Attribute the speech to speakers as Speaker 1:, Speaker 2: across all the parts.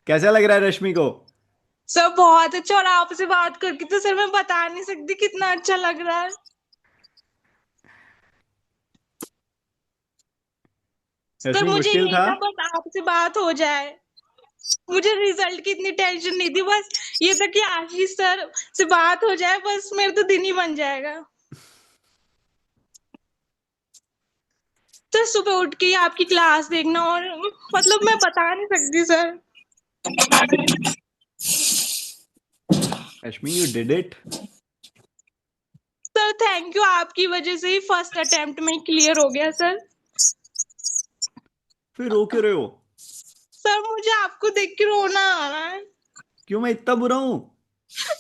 Speaker 1: कैसा लग रहा है रश्मि को?
Speaker 2: सर बहुत अच्छा। और आपसे बात करके तो सर मैं बता नहीं सकती कितना अच्छा लग रहा है। सर
Speaker 1: रश्मि
Speaker 2: मुझे
Speaker 1: मुश्किल
Speaker 2: यही
Speaker 1: था।
Speaker 2: था बस आपसे बात हो जाए। मुझे रिजल्ट की इतनी टेंशन नहीं थी, बस ये था कि आशीष सर से बात हो जाए, बस मेरा तो दिन ही बन जाएगा। तो सुबह उठ के ही आपकी क्लास देखना, और मतलब मैं बता नहीं सकती sir.
Speaker 1: Rashmi you did it.
Speaker 2: Sir thank you, आपकी वजह से ही फर्स्ट अटेम्प्ट में क्लियर हो गया सर।
Speaker 1: फिर रो क्यों रहे हो?
Speaker 2: सर मुझे आपको देख के रोना आ रहा है।
Speaker 1: क्यों, मैं इतना बुरा हूं?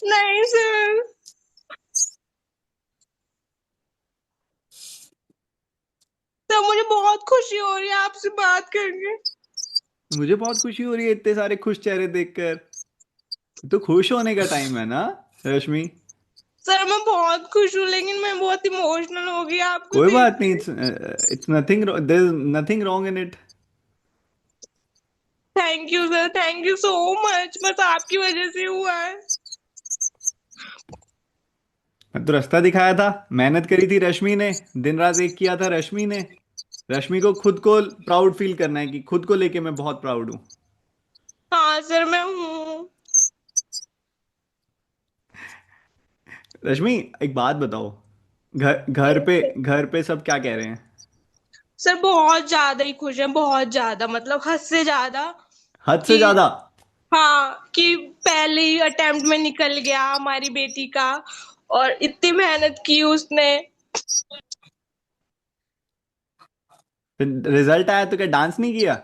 Speaker 2: नहीं सर। सर मुझे बहुत खुशी हो रही है आपसे बात करके।
Speaker 1: मुझे बहुत खुशी हो रही है इतने सारे खुश चेहरे देखकर। तो खुश होने का टाइम है ना रश्मि।
Speaker 2: सर मैं बहुत खुश हूँ, लेकिन मैं बहुत इमोशनल हो गई आपको
Speaker 1: कोई
Speaker 2: देख
Speaker 1: बात नहीं,
Speaker 2: के।
Speaker 1: It's nothing, there is nothing wrong in it.
Speaker 2: Thank you sir, thank you so much, बस आपकी वजह से हुआ है।
Speaker 1: मैं तो रास्ता दिखाया था, मेहनत करी थी रश्मि ने। दिन रात एक किया था रश्मि ने। रश्मि को खुद को प्राउड फील करना है कि खुद को लेके मैं बहुत प्राउड हूँ।
Speaker 2: हाँ सर मैं हूँ।
Speaker 1: रश्मि, एक बात बताओ। घर पे सब क्या कह रहे हैं?
Speaker 2: सर बहुत ज्यादा ही खुश है, बहुत ज्यादा, मतलब हद से ज्यादा।
Speaker 1: हद से
Speaker 2: कि
Speaker 1: ज्यादा?
Speaker 2: हाँ, कि पहले ही अटेम्प्ट में निकल गया हमारी बेटी का, और इतनी मेहनत की उसने।
Speaker 1: फिर रिजल्ट आया तो क्या डांस नहीं किया?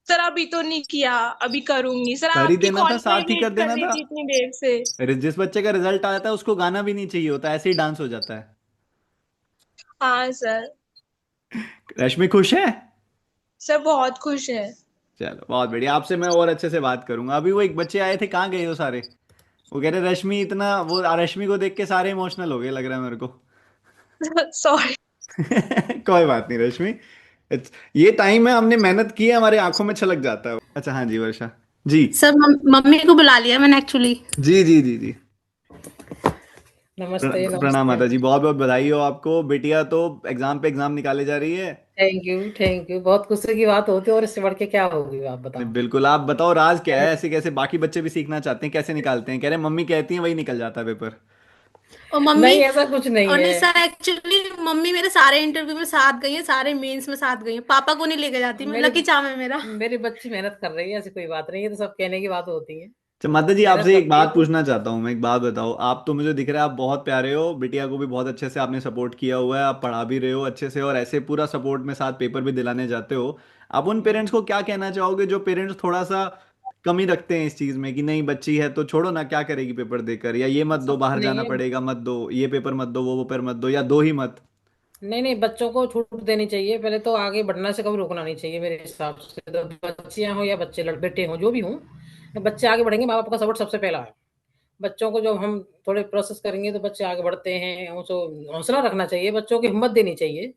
Speaker 2: सर अभी तो नहीं किया, अभी करूंगी सर,
Speaker 1: कर ही
Speaker 2: आपकी
Speaker 1: देना
Speaker 2: कॉल
Speaker 1: था,
Speaker 2: का ही
Speaker 1: साथ ही कर
Speaker 2: वेट कर
Speaker 1: देना
Speaker 2: रही
Speaker 1: था।
Speaker 2: थी इतनी देर से।
Speaker 1: जिस बच्चे का रिजल्ट आता है उसको गाना भी नहीं चाहिए होता, ऐसे ही डांस हो जाता है।
Speaker 2: हाँ सर।
Speaker 1: रश्मि खुश है?
Speaker 2: सर बहुत खुश है।
Speaker 1: चलो बहुत बढ़िया, आपसे मैं और अच्छे से बात करूंगा। अभी वो एक बच्चे आए थे, कहाँ गए वो सारे? वो कह रहे रश्मि इतना, वो रश्मि को देख के सारे इमोशनल हो गए लग रहा है मेरे को।
Speaker 2: सॉरी।
Speaker 1: कोई बात नहीं रश्मि। ये टाइम है, हमने मेहनत की है, हमारे आंखों में छलक जाता है। अच्छा हाँ जी वर्षा। जी।
Speaker 3: सर मम्मी को बुला लिया मैंने एक्चुअली।
Speaker 1: जी जी जी जी।
Speaker 4: नमस्ते
Speaker 1: प्रणाम
Speaker 4: नमस्ते।
Speaker 1: माता जी, बहुत बहुत बधाई हो आपको। बिटिया तो एग्जाम पे एग्जाम निकाले जा रही है।
Speaker 4: थैंक यू थैंक यू, बहुत खुशी की बात होती है और इससे बढ़ के क्या होगी आप
Speaker 1: नहीं,
Speaker 4: बताओ।
Speaker 1: बिल्कुल, आप बताओ राज क्या है, ऐसे कैसे बाकी बच्चे भी सीखना चाहते हैं, कैसे निकालते हैं? कह रहे मम्मी कहती हैं वही निकल जाता है पेपर।
Speaker 3: और मम्मी
Speaker 4: नहीं ऐसा कुछ नहीं
Speaker 3: और
Speaker 4: है।
Speaker 3: नहीं सर, एक्चुअली मम्मी मेरे सारे इंटरव्यू में साथ गई है, सारे मेंस में साथ गई है। पापा को नहीं लेके जाती मैं,
Speaker 4: मेरी
Speaker 3: लकी चाम है मेरा।
Speaker 4: मेरी बच्ची मेहनत कर रही है, ऐसी कोई बात नहीं है, तो सब कहने की बात होती है।
Speaker 1: तो माता जी
Speaker 4: मेहनत
Speaker 1: आपसे एक
Speaker 4: करती है
Speaker 1: बात
Speaker 4: तो।
Speaker 1: पूछना चाहता हूँ मैं, एक बात बताओ। आप तो मुझे दिख रहा है आप बहुत प्यारे हो, बिटिया को भी बहुत अच्छे से आपने सपोर्ट किया हुआ है, आप पढ़ा भी रहे हो अच्छे से, और ऐसे पूरा सपोर्ट में साथ पेपर भी दिलाने जाते हो। आप उन पेरेंट्स को क्या कहना चाहोगे जो पेरेंट्स थोड़ा सा कमी रखते हैं इस चीज़ में कि नहीं बच्ची है तो छोड़ो ना, क्या करेगी पेपर देकर, या ये मत
Speaker 4: ऐसा
Speaker 1: दो
Speaker 4: कुछ
Speaker 1: बाहर
Speaker 4: नहीं
Speaker 1: जाना
Speaker 4: है।
Speaker 1: पड़ेगा मत दो, ये पेपर मत दो वो पेपर मत दो, या दो ही मत?
Speaker 4: नहीं नहीं, बच्चों को छूट देनी चाहिए, पहले तो आगे बढ़ने से कभी रोकना नहीं चाहिए मेरे हिसाब से। तो बच्चियां हो या बच्चे बेटे हो जो भी हों, बच्चे आगे बढ़ेंगे, माँ बाप का सपोर्ट सबसे पहला है। बच्चों को जब हम थोड़े प्रोसेस करेंगे तो बच्चे आगे बढ़ते हैं, उनको हौसला रखना चाहिए, बच्चों की हिम्मत देनी चाहिए।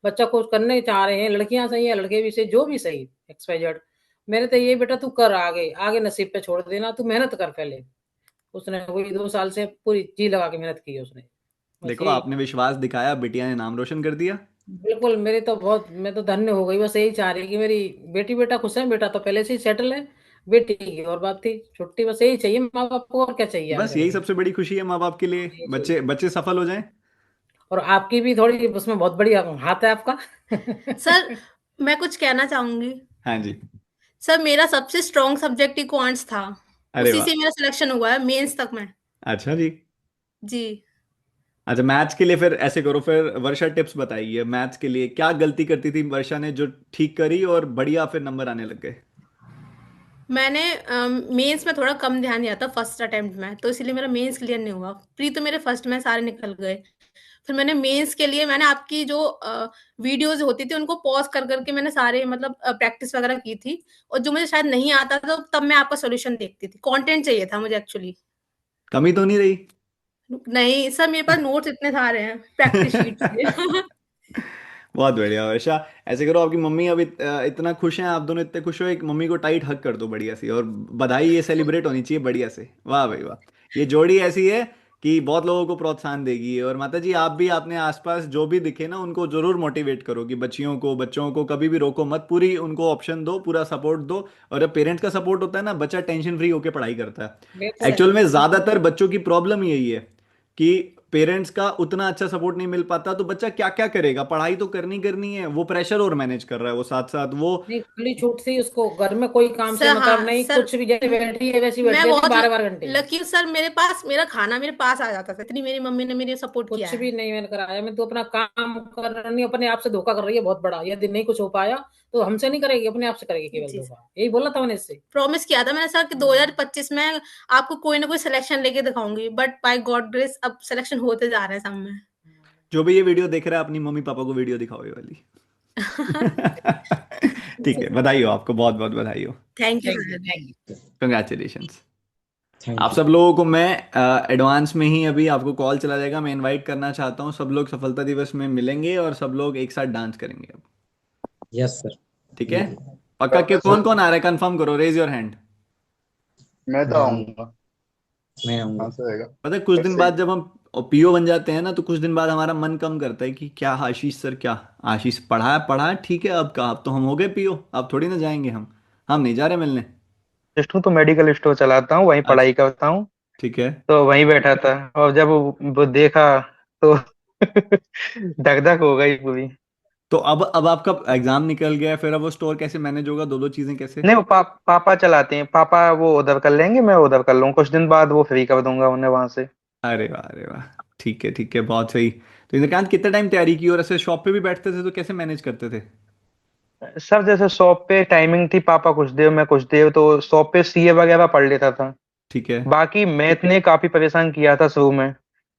Speaker 4: बच्चा कुछ करने चाह रहे हैं, लड़कियां सही या लड़के भी सही, जो भी सही, एक्स वाई जेड। मेरे तो ये बेटा तू कर, आगे आगे नसीब पे छोड़ देना, तू मेहनत कर पहले। उसने वही 2 साल से पूरी जी लगा के मेहनत की है उसने। बस
Speaker 1: देखो
Speaker 4: यही।
Speaker 1: आपने विश्वास दिखाया, बिटिया ने नाम रोशन कर दिया।
Speaker 4: बिल्कुल, मेरी तो बहुत, मैं तो धन्य हो गई, बस यही चाह रही कि मेरी बेटी बेटा खुश है। बेटा तो पहले से ही सेटल है, बेटी की और बात थी छुट्टी, बस यही चाहिए माँ बाप को, और क्या चाहिए
Speaker 1: बस
Speaker 4: आखिर
Speaker 1: यही
Speaker 4: में।
Speaker 1: सबसे बड़ी खुशी है माँ बाप के लिए,
Speaker 4: यही
Speaker 1: बच्चे
Speaker 4: चाहिए।
Speaker 1: बच्चे सफल हो जाएं।
Speaker 4: और आपकी भी थोड़ी उसमें बहुत बड़ी हाथ है आपका।
Speaker 3: सर मैं कुछ कहना चाहूंगी।
Speaker 1: हाँ जी।
Speaker 3: सर मेरा सबसे स्ट्रॉन्ग सब्जेक्ट इक्वांट्स था।
Speaker 1: अरे
Speaker 3: उसी
Speaker 1: वाह।
Speaker 3: से मेरा सिलेक्शन हुआ है मेंस तक में।
Speaker 1: अच्छा जी।
Speaker 3: जी।
Speaker 1: अच्छा, मैथ्स के लिए फिर ऐसे करो, फिर वर्षा टिप्स बताइए मैथ्स के लिए, क्या गलती करती थी वर्षा ने जो ठीक करी और बढ़िया फिर नंबर आने लग गए?
Speaker 3: मैंने मेंस में थोड़ा कम ध्यान दिया था फर्स्ट अटेम्प्ट में, तो इसीलिए मेरा मेंस क्लियर नहीं हुआ। प्री तो मेरे फर्स्ट में सारे निकल गए। फिर मैंने मेंस के लिए मैंने आपकी जो वीडियोस होती थी उनको पॉज कर करके मैंने सारे मतलब प्रैक्टिस वगैरह की थी। और जो मुझे शायद नहीं आता था तो तब मैं आपका सॉल्यूशन देखती थी, कंटेंट चाहिए था मुझे एक्चुअली।
Speaker 1: कमी तो नहीं रही?
Speaker 3: नहीं सर, मेरे पास नोट्स इतने सारे हैं प्रैक्टिस शीट के।
Speaker 1: बहुत बढ़िया वर्षा। ऐसे करो, आपकी मम्मी अभी इतना खुश हैं, आप दोनों इतने खुश हो, एक मम्मी को टाइट हक कर दो बढ़िया सी, और बधाई ये सेलिब्रेट होनी चाहिए बढ़िया से। वाह भाई वाह। ये जोड़ी ऐसी है कि बहुत लोगों को प्रोत्साहन देगी। और माता जी, आप भी अपने आसपास जो भी दिखे ना उनको जरूर मोटिवेट करो कि बच्चों को कभी भी रोको मत, पूरी उनको ऑप्शन दो, पूरा सपोर्ट दो। और जब पेरेंट्स का सपोर्ट होता है ना, बच्चा टेंशन फ्री होकर पढ़ाई करता है।
Speaker 4: बिल्कुल।
Speaker 1: एक्चुअल में ज्यादातर बच्चों की प्रॉब्लम यही है कि पेरेंट्स का उतना अच्छा सपोर्ट नहीं मिल पाता, तो बच्चा क्या क्या करेगा, पढ़ाई तो करनी करनी है, वो प्रेशर और मैनेज कर रहा है वो साथ साथ वो।
Speaker 4: नहीं, खुली छूट से ही उसको घर में कोई काम से
Speaker 3: सर,
Speaker 4: मतलब
Speaker 3: हाँ
Speaker 4: नहीं,
Speaker 3: सर,
Speaker 4: कुछ भी जैसे बैठी है वैसी
Speaker 3: मैं
Speaker 4: बैठी रहती
Speaker 3: बहुत
Speaker 4: 12 12 घंटे।
Speaker 3: लकी हूँ सर, मेरे पास मेरा खाना मेरे पास आ जाता था, इतनी मेरी मम्मी ने मेरी सपोर्ट किया
Speaker 4: कुछ
Speaker 3: है।
Speaker 4: भी नहीं मैंने कराया, मैं तो अपना काम कर रही हूँ, अपने आप से धोखा कर रही है बहुत बड़ा। यदि नहीं कुछ हो पाया तो हमसे नहीं करेगी, अपने आप से करेगी केवल
Speaker 3: जी सर,
Speaker 4: धोखा। यही बोला था मैंने इससे।
Speaker 3: प्रॉमिस किया था मैंने सर कि 2025 में आपको कोई ना कोई सिलेक्शन लेके दिखाऊंगी, बट बाय गॉड ग्रेस अब सिलेक्शन होते जा रहे हैं सब में।
Speaker 1: जो भी ये वीडियो देख रहा है, अपनी मम्मी पापा को वीडियो दिखाओ ये वाली। ठीक है, बधाई हो आपको, बहुत बहुत बधाई हो।
Speaker 3: Thank you
Speaker 4: thank you,
Speaker 3: sir.
Speaker 4: Thank you.
Speaker 1: Congratulations. आप
Speaker 5: थैंक यू।
Speaker 1: सब लोगों को मैं एडवांस में ही अभी आपको कॉल चला जाएगा, मैं इनवाइट करना चाहता हूँ, सब लोग सफलता दिवस में मिलेंगे और सब लोग एक साथ डांस करेंगे अब।
Speaker 5: Yes sir.
Speaker 1: ठीक है,
Speaker 5: बिल्कुल।
Speaker 1: पक्का?
Speaker 6: मैं
Speaker 1: कौन
Speaker 6: सर,
Speaker 1: कौन आ रहा है, कंफर्म करो, रेज योर हैंड।
Speaker 6: मैं तो
Speaker 5: मैं आऊँ-
Speaker 6: आऊंगा।
Speaker 5: मैं
Speaker 6: कहाँ
Speaker 5: आऊंगा।
Speaker 6: से आएगा?
Speaker 1: पता है, कुछ दिन
Speaker 6: कैसे?
Speaker 1: बाद जब हम पीओ बन जाते हैं ना, तो कुछ दिन बाद हमारा मन कम करता है कि क्या आशीष सर, क्या आशीष पढ़ा है पढ़ा है, ठीक है, अब कहा, अब तो हम हो गए पीओ, अब थोड़ी ना जाएंगे हम नहीं जा रहे मिलने।
Speaker 7: जस्ट हूँ तो मेडिकल स्टोर चलाता हूँ, वहीं
Speaker 1: अच्छा,
Speaker 7: पढ़ाई करता हूँ।
Speaker 1: ठीक है।
Speaker 7: तो वहीं बैठा था, और जब वो देखा तो धक धक हो गई पूरी।
Speaker 1: तो अब आपका एग्जाम निकल गया है, फिर अब वो स्टोर कैसे मैनेज होगा, दो दो चीजें कैसे?
Speaker 7: नहीं, वो पापा चलाते हैं। पापा वो उधर कर लेंगे, मैं उधर कर लूँ, कुछ दिन बाद वो फ्री कर दूंगा उन्हें वहां से।
Speaker 1: अरे वाह, अरे वाह। ठीक है, बहुत सही। तो इंद्रकांत, कितना टाइम तैयारी की, और ऐसे शॉप पे भी बैठते थे तो कैसे मैनेज करते थे?
Speaker 7: सर जैसे शॉप पे टाइमिंग थी, पापा कुछ देर मैं कुछ देर, तो शॉप पे सीए वगैरह पढ़ लेता था।
Speaker 1: ठीक है।
Speaker 7: बाकी मैथ ने काफी परेशान किया था शुरू में।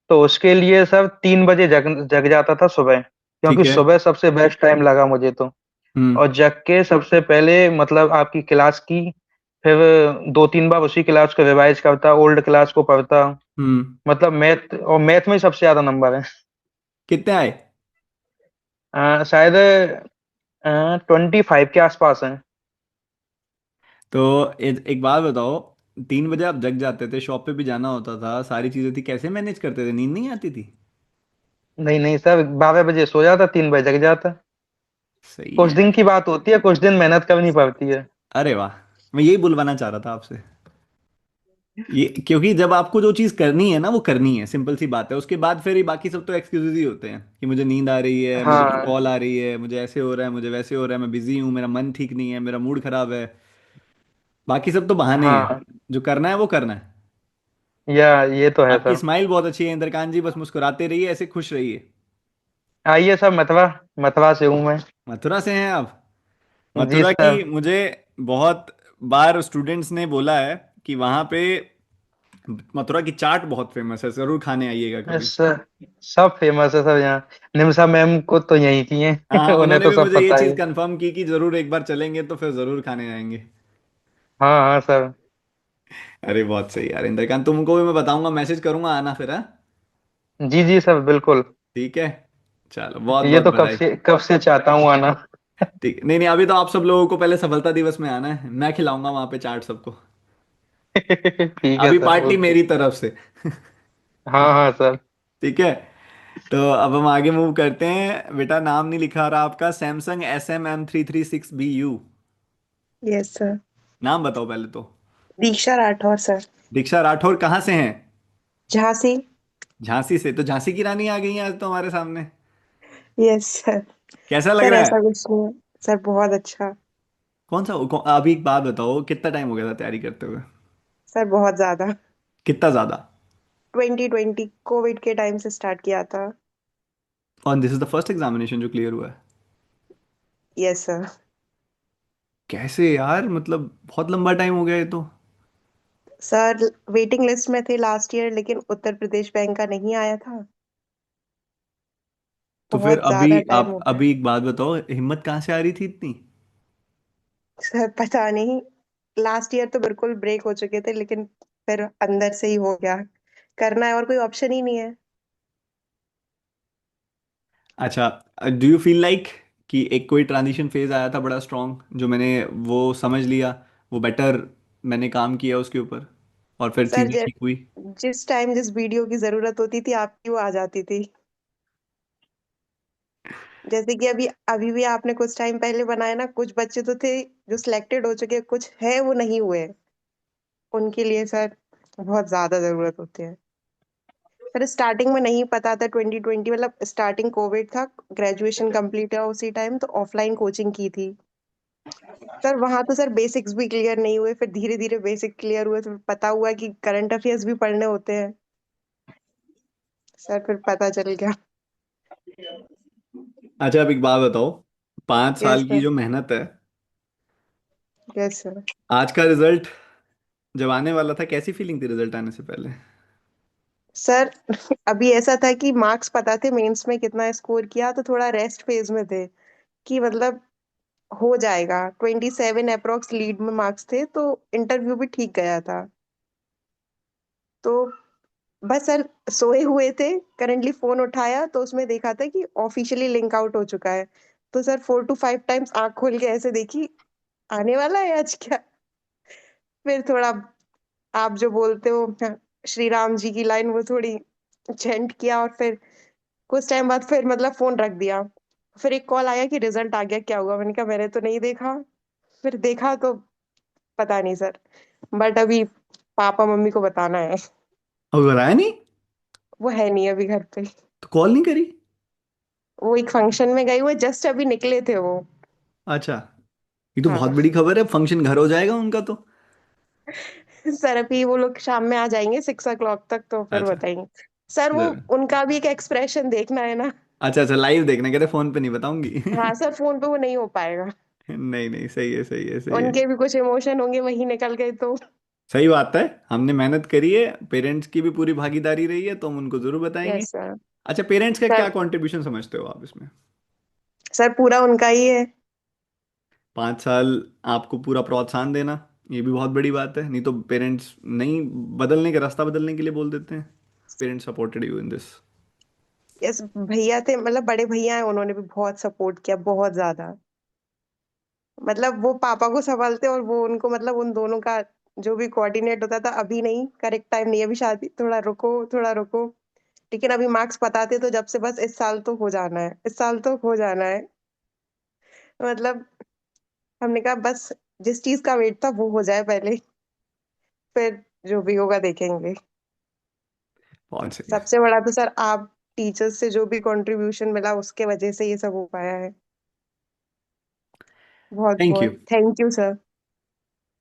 Speaker 7: तो उसके लिए सर 3 बजे जग जग जाता था सुबह, क्योंकि
Speaker 1: ठीक है।
Speaker 7: सुबह सबसे बेस्ट टाइम लगा मुझे तो।
Speaker 1: हम्म।
Speaker 7: और जग के सबसे पहले मतलब आपकी क्लास की, फिर 2 3 बार उसी क्लास को रिवाइज करता, ओल्ड क्लास को पढ़ता।
Speaker 1: हम्म।
Speaker 7: मतलब मैथ में ही सबसे ज्यादा नंबर है।
Speaker 1: कितने आए?
Speaker 7: शायद 25 के आसपास है।
Speaker 1: तो एक बात बताओ, 3 बजे आप जग जाते थे, शॉप पे भी जाना होता था, सारी चीजें थी, कैसे मैनेज करते थे, नींद नहीं आती थी?
Speaker 7: नहीं नहीं सर, 12 बजे सो जाता, 3 बजे जग जाता।
Speaker 1: सही
Speaker 7: कुछ
Speaker 1: है।
Speaker 7: दिन की बात होती है, कुछ दिन मेहनत करनी पड़ती है।
Speaker 1: अरे वाह, मैं यही बुलवाना चाह रहा था आपसे। ये क्योंकि जब आपको जो चीज करनी है ना, वो करनी है, सिंपल सी बात है। उसके बाद फिर ये बाकी सब तो एक्सक्यूजेज ही होते हैं कि मुझे नींद आ रही है, मुझे
Speaker 7: हाँ
Speaker 1: कॉल आ रही है, मुझे ऐसे हो रहा है, मुझे वैसे हो रहा है, मैं बिजी हूँ, मेरा मन ठीक नहीं है, मेरा मूड खराब है। बाकी सब तो बहाने ही हैं।
Speaker 7: हाँ,
Speaker 1: जो करना है वो करना है।
Speaker 7: ये तो है
Speaker 1: आपकी
Speaker 7: सर।
Speaker 1: स्माइल बहुत अच्छी है इंद्रकांत जी, बस मुस्कुराते रहिए, ऐसे खुश रहिए।
Speaker 7: आइए सर, मथुरा मथुरा से हूँ मैं।
Speaker 1: मथुरा से हैं आप?
Speaker 7: जी
Speaker 1: मथुरा
Speaker 7: सर।
Speaker 1: की मुझे बहुत बार स्टूडेंट्स ने बोला है कि वहाँ पे मथुरा की चाट बहुत फेमस है, जरूर खाने आइएगा कभी।
Speaker 7: सर सब फेमस है सर यहाँ। निमिषा मैम को तो यहीं की
Speaker 1: हाँ,
Speaker 7: है। उन्हें
Speaker 1: उन्होंने
Speaker 7: तो
Speaker 1: भी
Speaker 7: सब
Speaker 1: मुझे ये
Speaker 7: पता
Speaker 1: चीज़
Speaker 7: है।
Speaker 1: कंफर्म की कि जरूर एक बार चलेंगे तो फिर जरूर खाने जाएंगे।
Speaker 7: हाँ हाँ सर।
Speaker 1: अरे बहुत सही यार इंद्रकांत, तुमको भी मैं बताऊंगा, मैसेज करूंगा, आना फिर, हाँ?
Speaker 7: जी जी सर, बिल्कुल।
Speaker 1: ठीक है, चलो, बहुत
Speaker 7: ये
Speaker 1: बहुत
Speaker 7: तो
Speaker 1: बधाई।
Speaker 7: कब से चाहता हूँ आना।
Speaker 1: ठीक, नहीं नहीं, अभी तो आप सब लोगों को पहले सफलता दिवस में आना है, मैं खिलाऊंगा वहां पे चाट सबको।
Speaker 7: ठीक है
Speaker 1: अभी
Speaker 7: सर,
Speaker 1: पार्टी
Speaker 7: ओके।
Speaker 1: मेरी तरफ से।
Speaker 7: हाँ हाँ सर।
Speaker 1: ठीक है। तो अब हम आगे मूव करते हैं। बेटा, नाम नहीं लिखा रहा आपका, Samsung SM M336BU।
Speaker 8: Yes sir.
Speaker 1: नाम बताओ पहले तो।
Speaker 8: दीक्षा राठौर सर।
Speaker 1: दीक्षा राठौर कहाँ से हैं?
Speaker 8: झांसी।
Speaker 1: झांसी से? तो झांसी की रानी आ गई हैं आज तो हमारे सामने।
Speaker 8: Yes sir.
Speaker 1: कैसा लग
Speaker 8: सर
Speaker 1: रहा
Speaker 8: ऐसा
Speaker 1: है?
Speaker 8: कुछ नहीं है। सर बहुत अच्छा।
Speaker 1: अभी एक बात बताओ, कितना टाइम हो गया था तैयारी करते हुए?
Speaker 8: सर बहुत ज्यादा।
Speaker 1: कितना ज्यादा?
Speaker 8: 2020 कोविड के टाइम से स्टार्ट किया था।
Speaker 1: और this is the first examination जो क्लियर हुआ है?
Speaker 8: Yes sir.
Speaker 1: कैसे यार, मतलब बहुत लंबा टाइम हो गया ये तो।
Speaker 8: सर वेटिंग लिस्ट में थे लास्ट ईयर, लेकिन उत्तर प्रदेश बैंक का नहीं आया था।
Speaker 1: तो फिर
Speaker 8: बहुत
Speaker 1: अभी
Speaker 8: ज्यादा टाइम
Speaker 1: आप
Speaker 8: हो गया।
Speaker 1: अभी एक बात बताओ, हिम्मत कहाँ से आ रही थी इतनी?
Speaker 8: सर पता नहीं, लास्ट ईयर तो बिल्कुल ब्रेक हो चुके थे, लेकिन फिर अंदर से ही हो गया। करना है और कोई ऑप्शन ही नहीं है।
Speaker 1: अच्छा, डू यू फील लाइक कि एक कोई ट्रांजिशन फेज आया था बड़ा स्ट्रॉन्ग, जो मैंने वो समझ लिया, वो बेटर मैंने काम किया उसके ऊपर, और फिर
Speaker 8: सर
Speaker 1: चीज़ें ठीक हुई?
Speaker 8: जिस टाइम जिस वीडियो की जरूरत होती थी आपकी वो आ जाती थी। जैसे कि अभी अभी भी आपने कुछ टाइम पहले बनाया ना, कुछ बच्चे तो थे जो सिलेक्टेड हो चुके, कुछ है वो नहीं हुए। उनके लिए सर बहुत ज्यादा जरूरत होती है। सर स्टार्टिंग में नहीं पता था, 2020 मतलब स्टार्टिंग कोविड था, ग्रेजुएशन कंप्लीट है उसी टाइम, तो ऑफलाइन कोचिंग की थी सर। वहां तो सर बेसिक्स भी क्लियर नहीं हुए, फिर धीरे धीरे बेसिक क्लियर हुए, तो पता हुआ कि करंट अफेयर्स भी पढ़ने होते हैं सर, फिर पता चल गया।
Speaker 1: अच्छा, अब एक बात बताओ, 5 साल
Speaker 8: यस
Speaker 1: की
Speaker 8: सर।
Speaker 1: जो मेहनत है,
Speaker 8: यस सर।
Speaker 1: आज का रिजल्ट जब आने वाला था, कैसी फीलिंग थी रिजल्ट आने से पहले?
Speaker 8: सर अभी ऐसा था कि मार्क्स पता थे मेंस में कितना स्कोर किया, तो थोड़ा रेस्ट फेज में थे कि मतलब हो जाएगा। 27 अप्रोक्स लीड में मार्क्स थे, तो इंटरव्यू भी ठीक गया था। तो बस सर सोए हुए थे, करंटली फोन उठाया तो उसमें देखा था कि ऑफिशियली लिंक आउट हो चुका है। तो सर 4 to 5 टाइम्स आंख खोल के ऐसे देखी, आने वाला है आज क्या। फिर थोड़ा आप जो बोलते हो श्री राम जी की लाइन, वो थोड़ी चेंट किया, और फिर कुछ टाइम बाद फिर मतलब फोन रख दिया। फिर एक कॉल आया कि रिजल्ट आ गया, क्या हुआ, मैंने कहा मैंने तो नहीं देखा। फिर देखा तो पता नहीं सर, बट अभी पापा मम्मी को बताना है।
Speaker 1: अब बताया नहीं?
Speaker 8: वो है नहीं अभी घर पे,
Speaker 1: तो कॉल नहीं करी?
Speaker 8: वो एक फंक्शन में गए हुए, जस्ट अभी निकले थे वो।
Speaker 1: अच्छा, ये तो बहुत
Speaker 8: हाँ
Speaker 1: बड़ी खबर है, फंक्शन घर हो जाएगा उनका तो।
Speaker 8: सर अभी वो लोग शाम में आ जाएंगे 6 o'clock तक, तो फिर
Speaker 1: अच्छा,
Speaker 8: बताएंगे। सर वो
Speaker 1: जरूर।
Speaker 8: उनका भी एक एक्सप्रेशन देखना है ना।
Speaker 1: अच्छा अच्छा, लाइव देखना कहते, फोन पे नहीं बताऊंगी।
Speaker 8: हाँ सर फोन पे वो नहीं हो पाएगा,
Speaker 1: नहीं नहीं, सही है सही है सही है।
Speaker 8: उनके भी कुछ इमोशन होंगे, वही निकल गए तो।
Speaker 1: सही बात है, हमने मेहनत करी है, पेरेंट्स की भी पूरी भागीदारी रही है, तो हम उनको जरूर बताएंगे।
Speaker 8: Yes sir.
Speaker 1: अच्छा, पेरेंट्स का क्या
Speaker 8: सर
Speaker 1: कंट्रीब्यूशन समझते हो आप इसमें?
Speaker 8: सर पूरा उनका ही है।
Speaker 1: 5 साल आपको पूरा प्रोत्साहन देना, ये भी बहुत बड़ी बात है, नहीं तो पेरेंट्स नहीं बदलने का रास्ता बदलने के लिए बोल देते हैं। Parents supported you in this.
Speaker 8: Yes भैया थे, मतलब बड़े भैया हैं, उन्होंने भी बहुत सपोर्ट किया, बहुत ज्यादा। मतलब वो पापा को संभालते और वो उनको, मतलब उन दोनों का जो भी कोऑर्डिनेट होता था, अभी नहीं, करेक्ट टाइम नहीं, अभी शादी, थोड़ा रुको थोड़ा रुको। लेकिन अभी मार्क्स बताते तो जब से बस इस साल तो हो जाना है, इस साल तो हो जाना है। मतलब हमने कहा बस जिस चीज का वेट था वो हो जाए पहले, फिर जो भी होगा देखेंगे।
Speaker 1: बहुत सही है।
Speaker 8: सबसे बड़ा तो सर आप टीचर्स से जो भी कंट्रीब्यूशन मिला उसके वजह से ये सब हो पाया है। बहुत
Speaker 1: थैंक यू।
Speaker 8: बहुत thank you sir.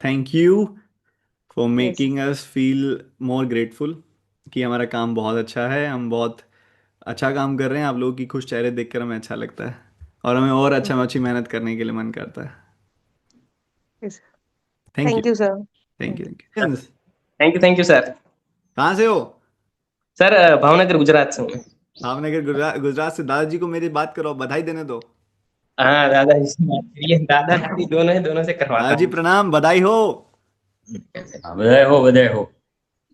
Speaker 1: Thank you for
Speaker 8: yes.
Speaker 1: Making us feel more grateful कि हमारा काम बहुत अच्छा है, हम बहुत अच्छा काम कर रहे हैं, आप लोगों की खुश चेहरे देखकर हमें अच्छा लगता है, और हमें और अच्छा अच्छी मेहनत करने के लिए मन करता है। Thank you.
Speaker 8: Thank you sir.
Speaker 1: Thank you thank you.
Speaker 9: Thank you sir.
Speaker 1: कहाँ से हो?
Speaker 9: सर भावनगर गुजरात से हूँ मैं।
Speaker 1: भावनगर, गुजरात? गुजरात से? दादाजी को मेरी बात करो, बधाई देने दो।
Speaker 9: हाँ दादाजी से बात करिए, दादा दादी दोनों है, दोनों से करवाता
Speaker 1: दादाजी
Speaker 9: हूँ।
Speaker 1: प्रणाम, बधाई हो।
Speaker 10: बधाई हो बधाई हो।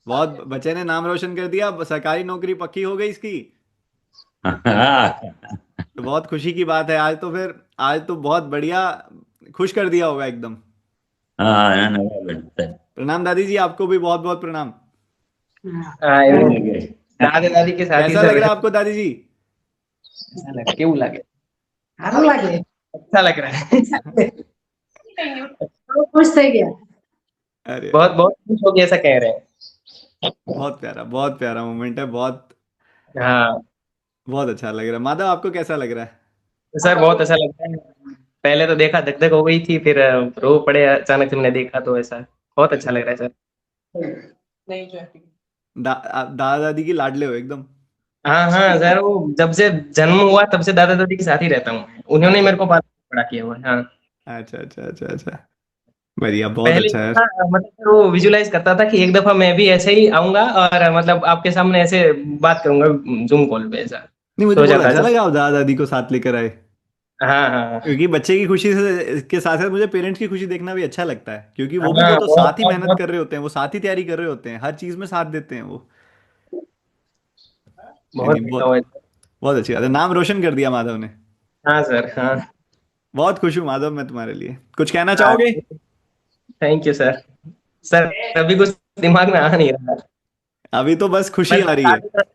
Speaker 1: बहुत बच्चे ने नाम रोशन कर दिया, सरकारी नौकरी पक्की हो गई इसकी,
Speaker 10: हाँ
Speaker 1: तो बहुत खुशी की बात है। आज तो फिर, आज तो बहुत बढ़िया, खुश कर दिया होगा एकदम।
Speaker 10: हाँ ना, ना, बेटा।
Speaker 1: प्रणाम दादी जी, आपको भी बहुत बहुत प्रणाम।
Speaker 9: हाँ ये दादा दादी के साथ ही
Speaker 1: कैसा लग
Speaker 9: सर।
Speaker 1: रहा है आपको दादी जी?
Speaker 9: क्यों लगे? अच्छा लग रहा है।
Speaker 11: खुश थे क्या?
Speaker 1: अरे
Speaker 9: बहुत बहुत खुश हो गया, ऐसा कह रहे हैं।
Speaker 1: बहुत प्यारा मोमेंट है, बहुत
Speaker 9: हाँ
Speaker 1: बहुत अच्छा लग रहा है। माधव, आपको कैसा लग रहा है?
Speaker 9: सर बहुत अच्छा लगता है। पहले तो देखा धक धक हो गई थी, फिर रो पड़े अचानक से मैंने देखा, तो ऐसा बहुत अच्छा लग रहा है सर।
Speaker 1: दादा दादी की लाडले हो एकदम।
Speaker 9: हाँ हाँ सर, वो जब से जन्म हुआ तब से दादा दादी के साथ ही रहता हूँ, उन्होंने
Speaker 1: अच्छा
Speaker 9: मेरे को पाला बड़ा किया हुआ है। हाँ
Speaker 1: अच्छा अच्छा अच्छा अच्छा, बढ़िया, बहुत
Speaker 9: पहले
Speaker 1: अच्छा है।
Speaker 9: हाँ, मतलब सर वो विजुलाइज करता था कि एक दफा मैं भी ऐसे ही आऊंगा और मतलब आपके सामने ऐसे बात करूंगा जूम कॉल पे, ऐसा
Speaker 1: नहीं, मुझे बहुत
Speaker 9: सोचा था
Speaker 1: अच्छा
Speaker 9: जब।
Speaker 1: लगा आप दादा दादी को साथ लेकर आए,
Speaker 9: हाँ हाँ
Speaker 1: क्योंकि बच्चे की खुशी से के साथ साथ मुझे पेरेंट्स की खुशी देखना भी अच्छा लगता है, क्योंकि
Speaker 9: हाँ
Speaker 1: वो
Speaker 9: हाँ,
Speaker 1: तो
Speaker 9: बहुत
Speaker 1: साथ ही
Speaker 9: बहुत
Speaker 1: मेहनत
Speaker 9: बहुत
Speaker 1: कर रहे होते हैं, वो साथ ही तैयारी कर रहे होते हैं, हर चीज में साथ देते हैं वो। नहीं
Speaker 9: बहुत
Speaker 1: नहीं,
Speaker 9: देखा हुआ
Speaker 1: बहुत
Speaker 9: है।
Speaker 1: बहुत अच्छी बात है, नाम रोशन कर दिया माधव ने।
Speaker 9: हाँ सर, हाँ।
Speaker 1: बहुत खुश हूँ माधव मैं तुम्हारे लिए। कुछ कहना
Speaker 9: हाँ,
Speaker 1: चाहोगे?
Speaker 9: Thank you sir. सर अभी कुछ दिमाग में आ नहीं रहा।
Speaker 1: अभी तो बस खुशी
Speaker 9: बस
Speaker 1: आ रही है।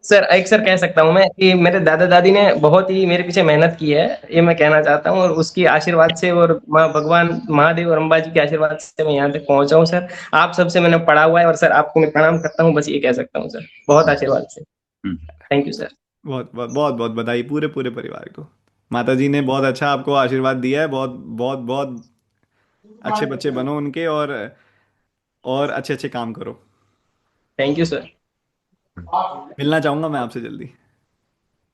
Speaker 9: सर एक सर कह सकता हूँ मैं कि मेरे दादा दादी ने बहुत ही मेरे पीछे मेहनत की है, ये मैं कहना चाहता हूँ, और उसकी आशीर्वाद से और माँ भगवान महादेव और अम्बा जी के आशीर्वाद से मैं यहाँ तक पहुंचा हूँ सर। आप सबसे मैंने पढ़ा हुआ है, और सर आपको मैं प्रणाम करता हूँ, बस ये कह सकता हूँ सर, बहुत आशीर्वाद से। Thank you sir.
Speaker 1: बहुत बहुत बहुत बहुत बधाई पूरे पूरे परिवार को। माता जी ने बहुत अच्छा आपको आशीर्वाद दिया है। बहुत बहुत बहुत अच्छे बच्चे बनो उनके, और अच्छे अच्छे काम करो।
Speaker 9: Thank you sir.
Speaker 1: मिलना चाहूंगा मैं आपसे जल्दी।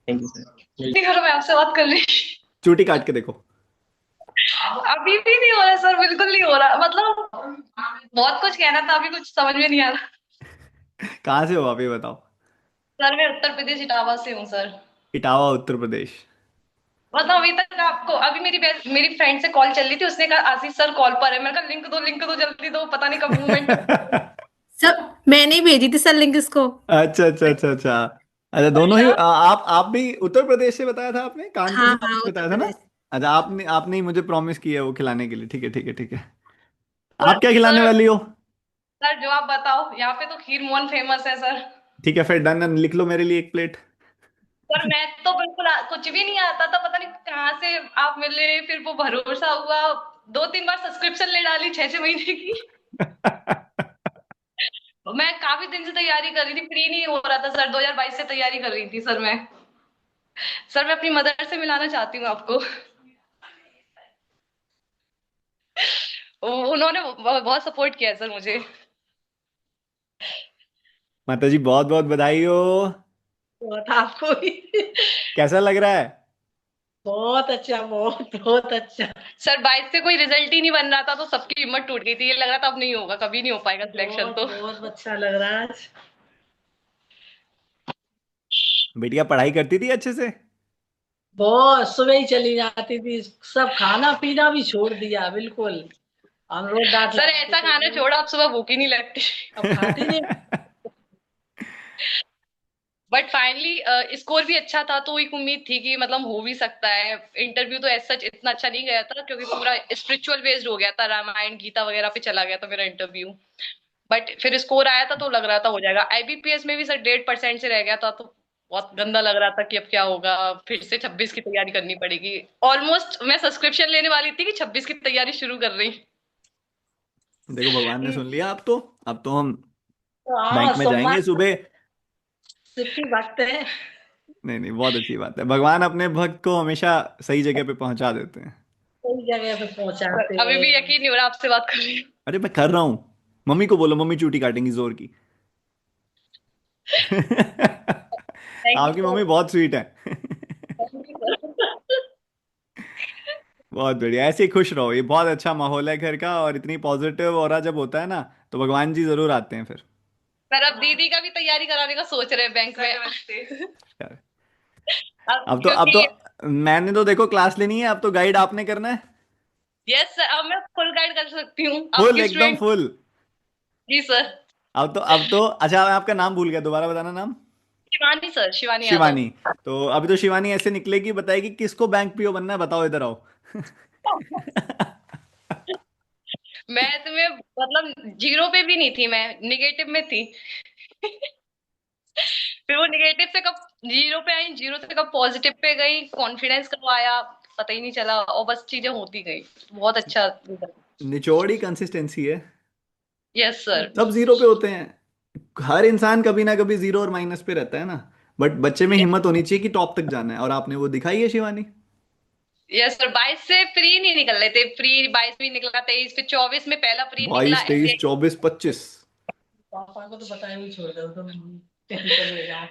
Speaker 9: Thank you sir.
Speaker 11: घर में आपसे बात कर रही।
Speaker 1: चूटी काट के देखो।
Speaker 11: अभी भी नहीं हो रहा सर, बिल्कुल नहीं हो रहा, मतलब बहुत कुछ कहना था, अभी कुछ समझ में नहीं आ रहा।
Speaker 1: कहाँ से हो आप ये बताओ?
Speaker 11: सर मैं उत्तर प्रदेश इटावा से हूँ सर।
Speaker 1: इटावा उत्तर प्रदेश।
Speaker 11: मतलब अभी तक आपको, अभी मेरी फ्रेंड से कॉल चल रही थी, उसने कहा आशीष सर कॉल पर है, मैंने कहा लिंक दो जल्दी दो, पता नहीं कब मूवमेंट।
Speaker 3: सर मैंने ही भेजी थी सर लिंक इसको।
Speaker 1: अच्छा अच्छा अच्छा अच्छा। अच्छा दोनों ही आप भी उत्तर प्रदेश से बताया था आपने, कानपुर
Speaker 3: हाँ
Speaker 1: से
Speaker 3: हाँ
Speaker 1: आपने
Speaker 3: उत्तर
Speaker 1: बताया था ना?
Speaker 3: प्रदेश।
Speaker 1: अच्छा आपने ही मुझे प्रॉमिस किया है वो खिलाने के लिए। ठीक है ठीक है ठीक है। आप क्या खिलाने
Speaker 11: सर,
Speaker 1: वाली हो?
Speaker 11: सर जो आप बताओ, यहाँ पे तो खीर मोहन फेमस है सर।
Speaker 1: ठीक है फिर डन, लिख लो मेरे लिए एक प्लेट।
Speaker 11: सर मैं तो बिल्कुल कुछ भी नहीं आता था, पता नहीं कहाँ से आप मिले, फिर वो भरोसा हुआ, 2-3 बार सब्सक्रिप्शन ले डाली 6-6 महीने की। मैं काफी दिन से तैयारी कर रही थी, फ्री नहीं हो रहा था सर, 2022 से तैयारी कर रही थी सर मैं। सर मैं अपनी मदर से मिलाना चाहती हूँ आपको। उन्होंने बहुत सपोर्ट किया है सर मुझे।
Speaker 1: माता जी बहुत बहुत बधाई हो।
Speaker 12: बहुत आपको भी।
Speaker 1: कैसा लग रहा है?
Speaker 12: बहुत अच्छा, बहुत बहुत अच्छा।
Speaker 11: सर 22 से कोई रिजल्ट ही नहीं बन रहा था, तो सबकी हिम्मत टूट गई थी, ये लग रहा था अब नहीं होगा, कभी नहीं हो पाएगा सिलेक्शन। तो
Speaker 12: बहुत अच्छा लग रहा है आज।
Speaker 1: बिटिया पढ़ाई करती थी अच्छे से?
Speaker 12: बहुत, सुबह ही चली जाती थी, सब खाना पीना भी छोड़ दिया बिल्कुल। हम रोज डांट
Speaker 11: सर
Speaker 12: लगाते
Speaker 11: ऐसा
Speaker 12: थे
Speaker 11: खाना
Speaker 12: कि
Speaker 11: छोड़ा, अब सुबह भूख ही नहीं लगती।
Speaker 12: अब खाती नहीं।
Speaker 11: बट फाइनली स्कोर भी अच्छा था, तो एक उम्मीद थी कि मतलब हो भी सकता है। इंटरव्यू तो ऐसा इतना अच्छा नहीं गया था, क्योंकि पूरा स्पिरिचुअल बेस्ड हो गया था, रामायण गीता वगैरह पे चला गया था मेरा इंटरव्यू। बट फिर स्कोर आया था तो लग रहा था हो जाएगा। आईबीपीएस में भी सर 1.5% से रह गया था, तो बहुत गंदा लग रहा था कि अब क्या होगा, फिर से 26 की तैयारी करनी पड़ेगी। ऑलमोस्ट मैं सब्सक्रिप्शन लेने वाली थी कि 26 की तैयारी शुरू कर रही।
Speaker 1: देखो भगवान ने सुन लिया। अब तो हम
Speaker 12: हाँ,
Speaker 1: बैंक में
Speaker 12: सोमवार
Speaker 1: जाएंगे सुबह।
Speaker 12: सिर्फ ही वक्त है।
Speaker 1: नहीं नहीं बहुत अच्छी बात है, भगवान अपने भक्त को हमेशा सही जगह पे पहुंचा देते हैं।
Speaker 12: सही जगह पे पहुंचाते
Speaker 11: अभी भी यकीन नहीं हो रहा आपसे बात कर रही हूँ।
Speaker 1: अरे मैं कर रहा हूँ। मम्मी को बोलो, मम्मी चूटी काटेंगी जोर की।
Speaker 11: थैंक
Speaker 1: आपकी
Speaker 11: यू
Speaker 1: मम्मी बहुत स्वीट है।
Speaker 11: सर।
Speaker 1: बहुत बढ़िया, ऐसे ही खुश रहो। ये बहुत अच्छा माहौल है घर का, और इतनी पॉजिटिव ऑरा जब होता है ना, तो भगवान जी जरूर आते हैं फिर।
Speaker 11: सर अब दीदी का भी तैयारी कराने का सोच रहे हैं बैंक में।
Speaker 1: यार,
Speaker 11: अब
Speaker 1: अब
Speaker 11: क्योंकि
Speaker 1: तो मैंने तो देखो क्लास लेनी है, अब तो गाइड आपने करना है।
Speaker 11: यस सर, अब मैं फुल गाइड कर सकती हूँ
Speaker 1: फुल
Speaker 11: आपकी
Speaker 1: एकदम
Speaker 11: स्टूडेंट।
Speaker 1: फुल।
Speaker 11: जी सर।
Speaker 1: अब तो अच्छा मैं आपका नाम भूल गया, दोबारा बताना नाम।
Speaker 11: शिवानी सर, शिवानी यादव।
Speaker 1: शिवानी। तो अभी तो शिवानी ऐसे निकलेगी, बताएगी किसको बैंक पीओ बनना है, बताओ इधर आओ।
Speaker 11: मैथ में मतलब जीरो पे भी नहीं थी, मैं निगेटिव में थी। फिर वो निगेटिव से कब जीरो पे आई, जीरो से कब पॉजिटिव पे गई, कॉन्फिडेंस कब आया पता ही नहीं चला, और बस चीजें होती गई। बहुत अच्छा।
Speaker 1: निचोड़ ही कंसिस्टेंसी है।
Speaker 11: Yes sir.
Speaker 1: सब जीरो पे होते हैं। हर इंसान कभी ना कभी जीरो और माइनस पे रहता है ना। बट बच्चे में हिम्मत होनी चाहिए कि टॉप तक जाना है, और आपने वो दिखाई है शिवानी।
Speaker 11: यस सर, 22 से प्री नहीं निकल रहे थे, प्री 22 में निकला, 23 फिर 24 में पहला प्री निकला
Speaker 1: 22 23
Speaker 11: ऐसे।
Speaker 1: 24 25।
Speaker 12: पापा को तो बताया नहीं, छोड़ दो तो टेंशन हो जाए।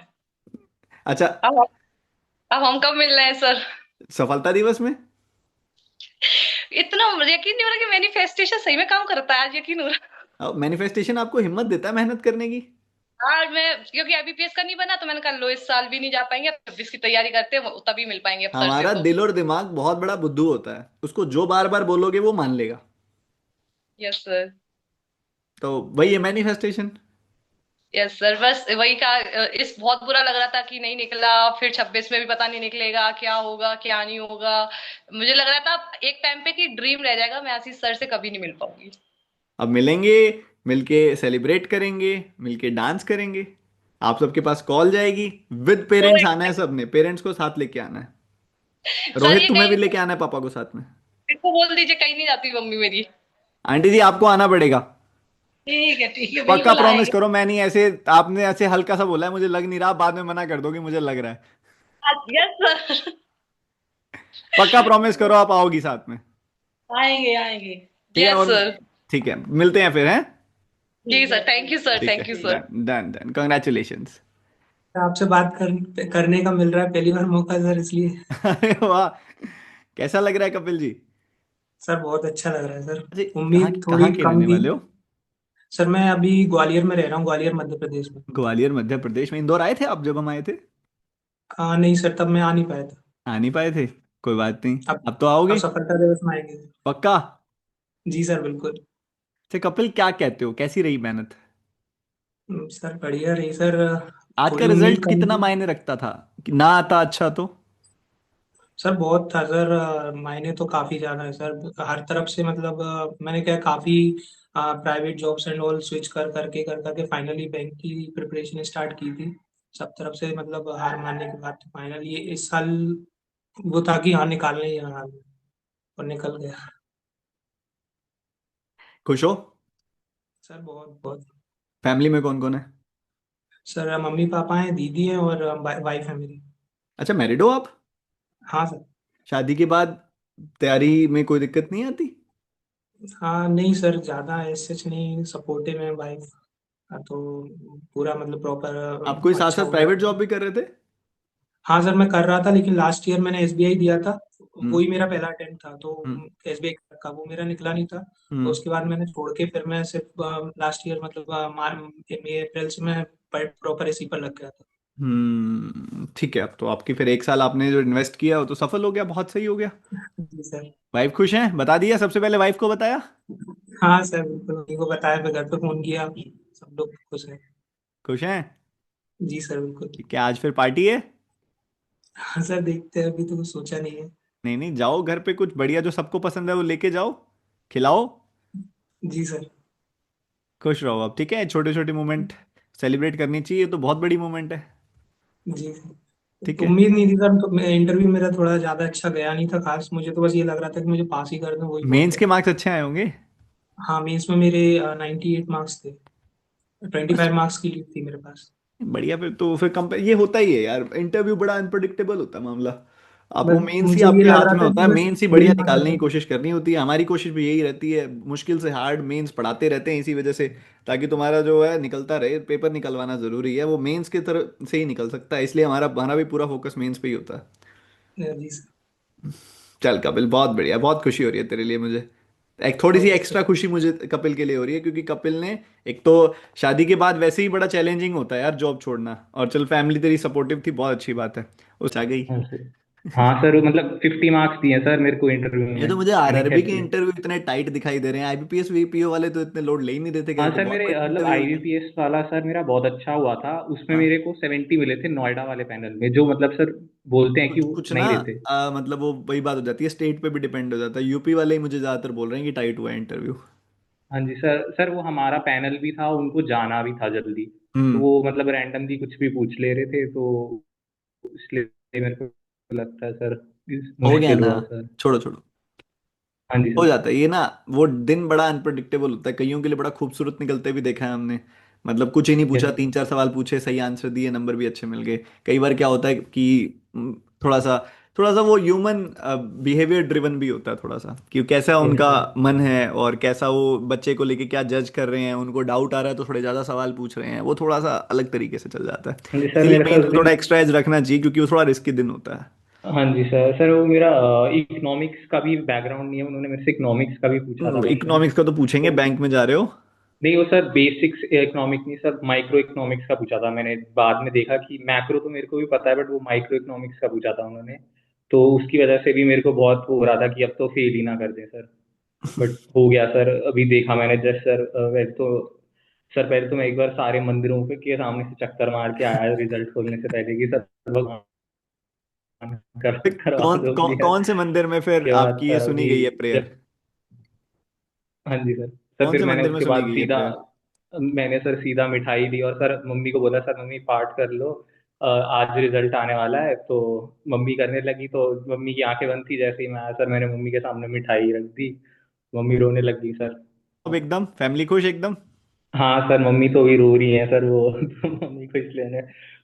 Speaker 1: अच्छा
Speaker 11: अब हम कब मिल रहे हैं सर?
Speaker 1: सफलता दिवस में।
Speaker 11: इतना यकीन नहीं हो रहा कि मैनिफेस्टेशन सही में काम करता है, आज यकीन हो रहा।
Speaker 1: मैनिफेस्टेशन आपको हिम्मत देता है मेहनत करने की।
Speaker 11: आज मैं क्योंकि आईबीपीएस का नहीं बना, तो मैंने कहा लो इस साल भी नहीं जा पाएंगे, 26 की तैयारी करते हैं, तभी मिल पाएंगे अब सर से।
Speaker 1: हमारा
Speaker 11: तो
Speaker 1: दिल और दिमाग बहुत बड़ा बुद्धू होता है, उसको जो बार बार बोलोगे वो मान लेगा।
Speaker 11: Yes sir.
Speaker 1: तो वही है मैनिफेस्टेशन।
Speaker 11: यस सर, बस वही का इस बहुत बुरा लग रहा था कि नहीं निकला, फिर 26 में भी पता नहीं निकलेगा क्या होगा क्या नहीं होगा। मुझे लग रहा था एक टाइम पे कि ड्रीम रह जाएगा, मैं आशीष सर से कभी नहीं मिल पाऊंगी।
Speaker 1: अब मिलेंगे, मिलके सेलिब्रेट करेंगे, मिलके डांस करेंगे। आप सबके पास कॉल जाएगी, विद
Speaker 11: तो
Speaker 1: पेरेंट्स आना है, सबने पेरेंट्स को साथ लेके आना है।
Speaker 11: सर
Speaker 1: रोहित
Speaker 11: ये
Speaker 1: तुम्हें भी
Speaker 11: कहीं
Speaker 1: लेके आना है पापा को साथ में।
Speaker 11: इनको बोल दीजिए कहीं नहीं जाती मम्मी मेरी।
Speaker 1: आंटी जी आपको आना पड़ेगा।
Speaker 12: ठीक है
Speaker 1: पक्का
Speaker 12: बिल्कुल
Speaker 1: प्रॉमिस
Speaker 12: आएंगे।
Speaker 1: करो, मैं नहीं ऐसे, आपने ऐसे हल्का सा बोला है, मुझे लग नहीं रहा, बाद में मना कर दोगे, मुझे लग रहा है।
Speaker 11: Yes sir.
Speaker 1: पक्का प्रॉमिस करो आप आओगी साथ में।
Speaker 12: आएंगे आएंगे।
Speaker 1: ठीक है,
Speaker 11: यस
Speaker 1: और
Speaker 11: सर।
Speaker 1: ठीक है, मिलते हैं फिर हैं।
Speaker 11: जी सर, थैंक यू सर,
Speaker 1: ठीक है,
Speaker 11: thank you sir.
Speaker 1: Done done done, congratulations.
Speaker 13: आपसे करने का मिल रहा है पहली बार मौका सर, इसलिए।
Speaker 1: अरे वाह, कैसा लग रहा है कपिल जी?
Speaker 13: सर बहुत अच्छा लग रहा है सर।
Speaker 1: अरे कहाँ
Speaker 13: उम्मीद
Speaker 1: कहाँ
Speaker 13: थोड़ी
Speaker 1: के
Speaker 13: कम
Speaker 1: रहने
Speaker 13: थी।
Speaker 1: वाले हो?
Speaker 13: सर मैं अभी ग्वालियर में रह रहा हूँ, ग्वालियर मध्य प्रदेश में।
Speaker 1: ग्वालियर मध्य प्रदेश में। इंदौर आए थे आप जब हम आए थे?
Speaker 13: नहीं सर, तब मैं आ नहीं पाया था।
Speaker 1: आ नहीं पाए थे, कोई बात नहीं,
Speaker 13: अब
Speaker 1: अब तो
Speaker 13: अब
Speaker 1: आओगे।
Speaker 13: सफलता दिवस में आएंगे।
Speaker 1: पक्का?
Speaker 13: जी सर बिल्कुल।
Speaker 1: तो कपिल क्या कहते हो, कैसी रही मेहनत?
Speaker 13: सर बढ़िया रही सर।
Speaker 1: आज का
Speaker 13: थोड़ी उम्मीद
Speaker 1: रिजल्ट
Speaker 13: कम
Speaker 1: कितना
Speaker 13: थी।
Speaker 1: मायने रखता था कि ना आता अच्छा तो?
Speaker 13: सर बहुत था सर, मायने तो काफी ज्यादा है सर, हर तरफ से मतलब मैंने क्या काफी private jobs and all switch कर करके फाइनली बैंक की प्रिपरेशन स्टार्ट की थी। सब तरफ से मतलब हार मानने के बाद फाइनली ये इस साल वो था कि हाँ निकालने ही हाँ, और निकल गया।
Speaker 1: खुश हो?
Speaker 13: सर बहुत बहुत।
Speaker 1: फैमिली में कौन कौन है?
Speaker 13: सर मम्मी पापा हैं, दीदी हैं और वाइफ है मेरी।
Speaker 1: अच्छा, मैरिड हो आप?
Speaker 13: हाँ सर।
Speaker 1: शादी के बाद तैयारी में कोई दिक्कत नहीं आती?
Speaker 13: हाँ नहीं सर, ज्यादा सच नहीं, सपोर्टिव है वाइफ। तो पूरा मतलब
Speaker 1: आप कोई
Speaker 13: प्रॉपर
Speaker 1: साथ
Speaker 13: अच्छा
Speaker 1: साथ
Speaker 13: हो
Speaker 1: प्राइवेट
Speaker 13: गया।
Speaker 1: जॉब भी कर रहे थे?
Speaker 13: हाँ सर मैं कर रहा था, लेकिन लास्ट ईयर मैंने एसबीआई दिया था।
Speaker 1: हम्म
Speaker 13: वही मेरा पहला अटेम्प्ट था, तो
Speaker 1: हम्म
Speaker 13: एसबीआई का वो मेरा निकला नहीं था। तो
Speaker 1: हम्म
Speaker 13: उसके बाद मैंने छोड़ के फिर मैं सिर्फ लास्ट ईयर मतलब मई अप्रैल से मैं प्रॉपर इसी पर लग गया था।
Speaker 1: ठीक है, अब तो आपकी फिर एक साल आपने जो इन्वेस्ट किया वो तो सफल हो गया, बहुत सही हो गया।
Speaker 13: जी सर।
Speaker 1: वाइफ खुश है? बता दिया सबसे पहले, वाइफ को बताया?
Speaker 13: हाँ सर बिल्कुल, उन्हीं को बताया, फिर घर पे फोन किया, सब लोग खुश हैं।
Speaker 1: खुश हैं?
Speaker 13: जी सर बिल्कुल।
Speaker 1: ठीक है, आज फिर पार्टी है?
Speaker 13: हाँ सर देखते हैं, अभी तो कुछ सोचा नहीं है।
Speaker 1: नहीं नहीं, जाओ घर पे कुछ बढ़िया जो सबको पसंद है वो लेके जाओ, खिलाओ।
Speaker 13: जी सर।
Speaker 1: खुश रहो अब, ठीक है, छोटे छोटे मोमेंट सेलिब्रेट करनी चाहिए, तो बहुत बड़ी मोमेंट है।
Speaker 13: जी सर,
Speaker 1: ठीक
Speaker 13: तो
Speaker 1: है।
Speaker 13: उम्मीद नहीं थी सर, तो इंटरव्यू मेरा थोड़ा ज्यादा अच्छा गया नहीं था खास, मुझे तो बस ये लग रहा था कि मुझे पास ही कर दूं, वही बहुत
Speaker 1: मेंस
Speaker 13: है।
Speaker 1: के मार्क्स अच्छे आए होंगे।
Speaker 13: हाँ मेंस में मेरे 98 मार्क्स थे।
Speaker 1: बस
Speaker 13: 25 मार्क्स की लीव थी मेरे पास।
Speaker 1: बढ़िया, फिर तो फिर कंपेयर ये होता ही है यार, इंटरव्यू बड़ा अनप्रडिक्टेबल होता है मामला। आप वो
Speaker 13: बस
Speaker 1: मेंस ही
Speaker 13: मुझे ये
Speaker 1: आपके
Speaker 13: लग
Speaker 1: हाथ
Speaker 13: रहा
Speaker 1: में
Speaker 13: था
Speaker 1: होता
Speaker 13: कि
Speaker 1: है,
Speaker 13: बस
Speaker 1: मेंस ही
Speaker 13: हो ही
Speaker 1: बढ़िया
Speaker 13: जाना
Speaker 1: निकालने की
Speaker 13: था।
Speaker 1: कोशिश करनी होती है, हमारी कोशिश भी यही रहती है, मुश्किल से हार्ड मेंस पढ़ाते रहते हैं इसी वजह से, ताकि तुम्हारा जो है निकलता रहे, पेपर निकलवाना जरूरी है, वो मेंस की तरफ से ही निकल सकता है, इसलिए हमारा हमारा भी पूरा फोकस मेंस पे ही होता है।
Speaker 13: जी सर।
Speaker 1: चल कपिल, बहुत बढ़िया, बहुत खुशी हो रही है तेरे लिए मुझे। एक थोड़ी सी
Speaker 13: थैंक यू सर।
Speaker 1: एक्स्ट्रा खुशी मुझे कपिल के लिए हो रही है, क्योंकि कपिल ने, एक तो शादी के बाद वैसे ही बड़ा चैलेंजिंग होता है यार जॉब छोड़ना, और चल फैमिली तेरी सपोर्टिव थी, बहुत अच्छी बात है, उस आ गई।
Speaker 14: हाँ सर। हाँ सर, मतलब 50 मार्क्स दिए सर मेरे को इंटरव्यू
Speaker 1: ये
Speaker 14: में।
Speaker 1: तो मुझे
Speaker 14: मैंने
Speaker 1: आरआरबी के
Speaker 14: कैसे।
Speaker 1: इंटरव्यू इतने टाइट दिखाई दे रहे हैं, आईबीपीएस वीपीओ वाले तो इतने लोड ले ही नहीं देते,
Speaker 14: हाँ
Speaker 1: कहते थे
Speaker 14: सर,
Speaker 1: बहुत
Speaker 14: मेरे
Speaker 1: बड़े
Speaker 14: मतलब
Speaker 1: इंटरव्यू होंगे।
Speaker 14: आईबीपीएस वाला सर मेरा बहुत अच्छा हुआ था, उसमें
Speaker 1: हाँ,
Speaker 14: मेरे को 70 मिले थे नोएडा वाले पैनल में, जो मतलब सर बोलते हैं कि
Speaker 1: कुछ
Speaker 14: वो
Speaker 1: कुछ ना,
Speaker 14: नहीं देते।
Speaker 1: मतलब वो वही बात हो जाती है, स्टेट पे भी डिपेंड हो जाता है, यूपी वाले ही मुझे ज्यादातर बोल रहे हैं कि टाइट हुआ है इंटरव्यू।
Speaker 14: हाँ जी सर, सर वो हमारा पैनल भी था, उनको जाना भी था जल्दी, तो
Speaker 1: हम्म
Speaker 14: वो मतलब रैंडमली कुछ भी पूछ ले रहे थे, तो इसलिए मेरे को लगता है सर
Speaker 1: हो गया
Speaker 14: मुश्किल
Speaker 1: ना,
Speaker 14: हुआ सर।
Speaker 1: छोड़ो छोड़ो,
Speaker 14: हाँ जी
Speaker 1: हो
Speaker 14: सर।
Speaker 1: जाता है ये ना, वो दिन बड़ा अनप्रडिक्टेबल होता है, कईयों के लिए बड़ा खूबसूरत निकलते भी देखा है हमने, मतलब कुछ ही नहीं पूछा,
Speaker 14: यस।
Speaker 1: तीन चार सवाल पूछे, सही आंसर दिए, नंबर भी अच्छे मिल गए। कई बार क्या होता है कि थोड़ा सा, थोड़ा सा वो ह्यूमन बिहेवियर ड्रिवन भी होता है थोड़ा सा, कि कैसा
Speaker 14: यस
Speaker 1: उनका
Speaker 14: सर।
Speaker 1: मन है, और कैसा वो बच्चे को लेके क्या जज कर रहे हैं, उनको डाउट आ रहा है तो थोड़े ज़्यादा सवाल पूछ रहे हैं, वो थोड़ा सा अलग तरीके से चल जाता है।
Speaker 14: हाँ जी सर,
Speaker 1: इसीलिए
Speaker 14: मेरे साथ
Speaker 1: मेन
Speaker 14: उस
Speaker 1: में थोड़ा
Speaker 14: दिन।
Speaker 1: एक्स्ट्रा एज रखना चाहिए, क्योंकि वो थोड़ा रिस्की दिन होता है।
Speaker 14: हाँ जी सर, सर वो मेरा इकोनॉमिक्स का भी बैकग्राउंड नहीं है, उन्होंने मेरे से इकोनॉमिक्स का भी पूछा था क्वेश्चन।
Speaker 1: इकोनॉमिक्स का तो पूछेंगे,
Speaker 14: तो
Speaker 1: बैंक में जा रहे हो।
Speaker 14: नहीं, वो सर बेसिक्स इकोनॉमिक नहीं सर, माइक्रो इकोनॉमिक्स का पूछा था, मैंने बाद में देखा कि मैक्रो तो मेरे को भी पता है, बट वो माइक्रो इकोनॉमिक्स का पूछा था उन्होंने, तो उसकी वजह से भी मेरे को बहुत वो हो रहा था कि अब तो फेल ही ना कर दें सर, बट हो गया सर, अभी देखा मैंने जस्ट सर, वैसे तो सर पहले तो मैं एक बार सारे मंदिरों के सामने से चक्कर मार के आया रिजल्ट खोलने से पहले कि सर भगवान करवा
Speaker 1: कौन
Speaker 14: दो
Speaker 1: कौन
Speaker 14: क्लियर।
Speaker 1: कौन से मंदिर में फिर
Speaker 14: उसके बाद
Speaker 1: आपकी ये
Speaker 14: सर
Speaker 1: सुनी
Speaker 14: अभी
Speaker 1: गई है प्रेयर?
Speaker 14: जब हाँ जी सर
Speaker 1: कौन
Speaker 14: फिर
Speaker 1: से
Speaker 14: मैंने
Speaker 1: मंदिर में
Speaker 14: उसके
Speaker 1: सुनी
Speaker 14: बाद
Speaker 1: गई है
Speaker 14: सीधा
Speaker 1: प्रेयर?
Speaker 14: मैंने सर सीधा मिठाई ली और सर मम्मी को बोला सर मम्मी पाठ कर लो, आज रिजल्ट आने वाला है। तो मम्मी करने लगी तो मम्मी की आंखें बंद थी, जैसे ही मैं आया सर मैंने मम्मी के सामने मिठाई रख दी, मम्मी रोने लग गई सर।
Speaker 1: अब एकदम फैमिली खुश एकदम?
Speaker 14: हाँ सर मम्मी तो भी रो रही है सर वो तो मम्मी को इसलिए ने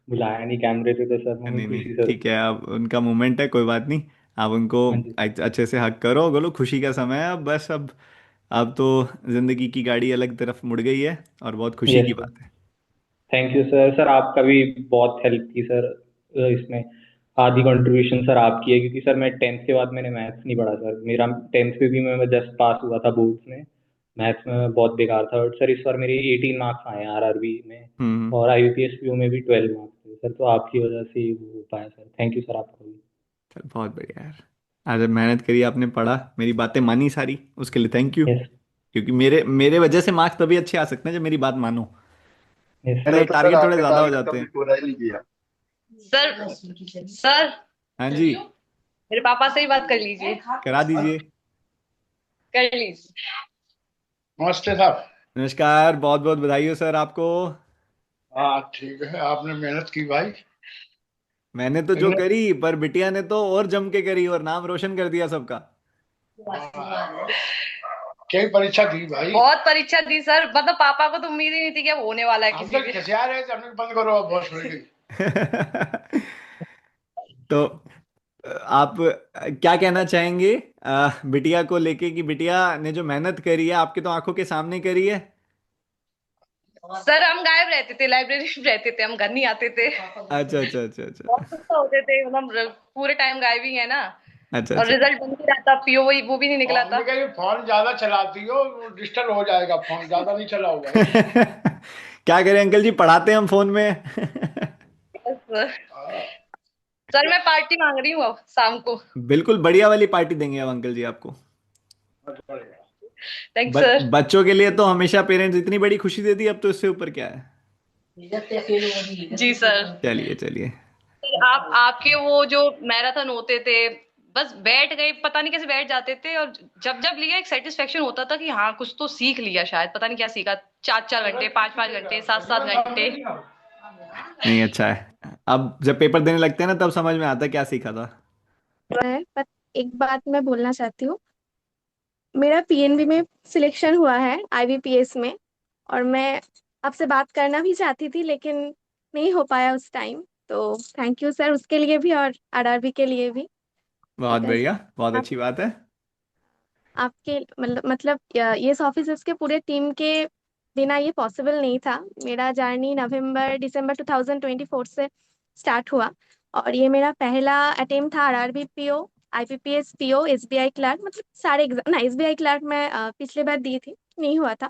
Speaker 14: बुलाया नहीं कैमरे पे, तो सर मम्मी
Speaker 1: नहीं नहीं,
Speaker 14: खुशी सर।
Speaker 1: ठीक है, अब उनका मोमेंट है, कोई बात नहीं। आप उनको
Speaker 14: हाँ जी
Speaker 1: अच्छे से हक करो, बोलो खुशी का समय है अब, बस अब तो जिंदगी की गाड़ी अलग तरफ मुड़ गई है और बहुत खुशी
Speaker 14: यस
Speaker 1: की
Speaker 14: सर।
Speaker 1: बात है।
Speaker 14: Thank you sir. सर आपका भी बहुत हेल्प की सर, इसमें आधी कंट्रीब्यूशन सर आपकी है, क्योंकि सर मैं 10th के बाद मैंने मैथ्स नहीं पढ़ा सर, मेरा 10th में भी मैं जस्ट पास हुआ था बोर्ड्स में, मैथ्स में मैं बहुत बेकार था, बट सर इस बार मेरे 18 मार्क्स आए हैं आरआरबी में,
Speaker 1: हम्म।
Speaker 14: और आईबीपीएस पीओ में भी 12 मार्क्स थे सर, तो आपकी वजह से ये हो पाया सर, थैंक यू सर आपका भी।
Speaker 1: चल बहुत बढ़िया यार, आज मेहनत करी आपने, पढ़ा, मेरी बातें मानी सारी, उसके लिए थैंक यू।
Speaker 14: यस
Speaker 1: क्योंकि मेरे मेरे वजह से मार्क्स तभी अच्छे आ सकते हैं जब मेरी बात मानो।
Speaker 14: यस
Speaker 6: मैंने
Speaker 1: मेरे
Speaker 6: तो सर
Speaker 1: टारगेट थोड़े
Speaker 6: आपके
Speaker 1: ज्यादा हो
Speaker 6: टारगेट
Speaker 1: जाते
Speaker 6: कभी
Speaker 1: हैं।
Speaker 6: पूरा ही नहीं किया।
Speaker 11: सर सर
Speaker 1: हाँ जी,
Speaker 11: मेरे पापा से ही बात कर लीजिए।
Speaker 1: करा दीजिए।
Speaker 11: कर लीजिए।
Speaker 6: नमस्ते साहब।
Speaker 1: नमस्कार, बहुत बहुत बधाई हो सर आपको।
Speaker 6: हाँ ठीक है, आपने मेहनत की भाई।
Speaker 1: मैंने तो जो
Speaker 6: इन्हें
Speaker 1: करी, पर बिटिया ने तो और जम के करी और नाम रोशन कर दिया सबका।
Speaker 6: कई परीक्षा दी भाई।
Speaker 11: बहुत परीक्षा दी सर, मतलब पापा को तो उम्मीद ही नहीं थी कि अब होने वाला है
Speaker 6: हम
Speaker 11: किसी
Speaker 6: तो
Speaker 11: भी।
Speaker 6: खसिया रहे थे, हमने बंद करो अब, बहुत हो गई।
Speaker 1: तो आप क्या कहना चाहेंगे बिटिया को लेके, कि बिटिया ने जो मेहनत करी है आपकी तो आंखों के सामने करी है?
Speaker 11: सर हम गायब रहते थे, लाइब्रेरी में रहते थे, हम घर नहीं आते थे।
Speaker 1: अच्छा अच्छा अच्छा
Speaker 11: बहुत
Speaker 1: अच्छा
Speaker 11: गुस्सा होते थे, मतलब पूरे टाइम गायब ही है ना।
Speaker 1: अच्छा
Speaker 11: और
Speaker 1: अच्छा।
Speaker 11: रिजल्ट बन भी रहा था, पीओ वो भी नहीं निकला था।
Speaker 6: हमने कहा ये फोन ज्यादा चलाती हो, डिस्टर्ब हो जाएगा, फोन ज्यादा नहीं चलाओ भाई।
Speaker 1: क्या करें अंकल जी, पढ़ाते हैं हम फोन में।
Speaker 11: बस सर मैं पार्टी मांग रही हूँ अब शाम को।
Speaker 1: बिल्कुल बढ़िया वाली पार्टी देंगे अब अंकल जी आपको।
Speaker 11: Thanks sir.
Speaker 1: बच्चों के लिए तो हमेशा पेरेंट्स इतनी बड़ी खुशी देती है, अब तो इससे ऊपर क्या है।
Speaker 11: जी सर।
Speaker 1: चलिए चलिए।
Speaker 11: आप आपके वो जो मैराथन होते थे, बस बैठ गए, पता नहीं कैसे बैठ जाते थे, और जब जब लिया एक सेटिस्फेक्शन होता था कि हाँ कुछ तो सीख लिया, शायद पता नहीं क्या सीखा, 4 4 घंटे, 5 5 घंटे, 7 7 घंटे।
Speaker 1: नहीं अच्छा है, अब जब पेपर देने लगते हैं ना तब समझ में आता है क्या सीखा था।
Speaker 15: है पर एक बात मैं बोलना चाहती हूँ। मेरा पीएनबी में सिलेक्शन हुआ है आईबीपीएस में, और मैं आपसे बात करना भी चाहती थी लेकिन नहीं हो पाया उस टाइम। तो थैंक यू सर उसके लिए भी और आरआरबी के लिए भी,
Speaker 1: बहुत
Speaker 15: बिकॉज
Speaker 1: बढ़िया, बहुत
Speaker 15: आप
Speaker 1: अच्छी बात है।
Speaker 15: आपके मतलब ये ऑफिसर्स के पूरे टीम के बिना ये पॉसिबल नहीं था। मेरा जर्नी नवंबर दिसंबर 2024 से स्टार्ट हुआ, और ये मेरा पहला अटेम्प्ट था RRB PO, IPPS PO, SBI clerk, मतलब सारे एग्जाम ना, एसबीआई क्लर्क मैं पिछले बार दी थी, नहीं हुआ था।